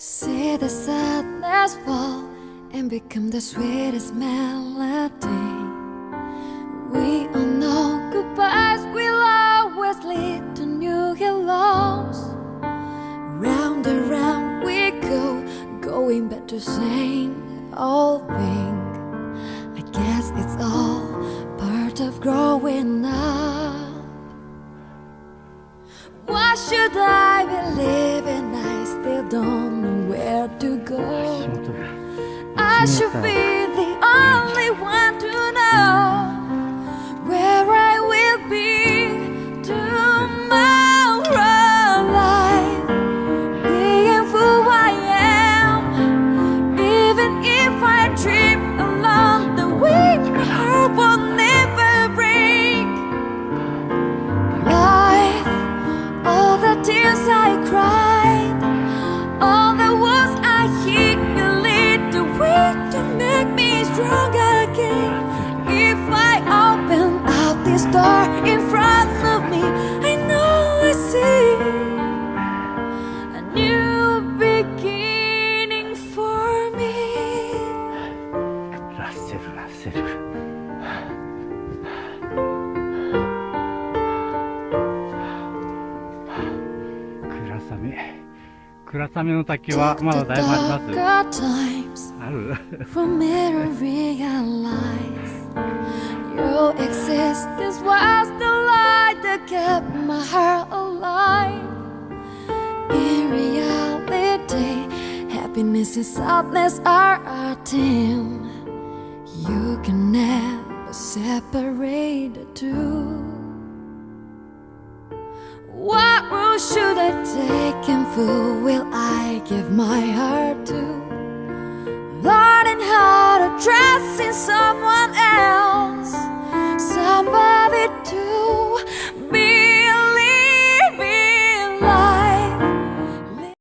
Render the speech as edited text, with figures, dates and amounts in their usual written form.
See the sadness fall and become the sweetest melody. We all know goodbyes will always lead to new hellos. Round and round we go, going back to same old thing. I guess it's all part of growing up. Why should I believe in? I still don't know where to go. I should be the only one to know where I will be tomorrow. Life being who I am, even if I dream along the way, my heart will never break. Life, all the tears I cried, all the words I hear will lead the way to make me strong again. If I open up this door in front of me, I know I see a new beginning for me. ラッセルラッセル。倉雨の滝はまだだいぶあります。ある。From me to realize your existence was the light that kept my heart alive. In reality, happiness and sadness are a team. You can never separate the two. What role should I take and who will I give my heart to? Learning how to trust in someone else.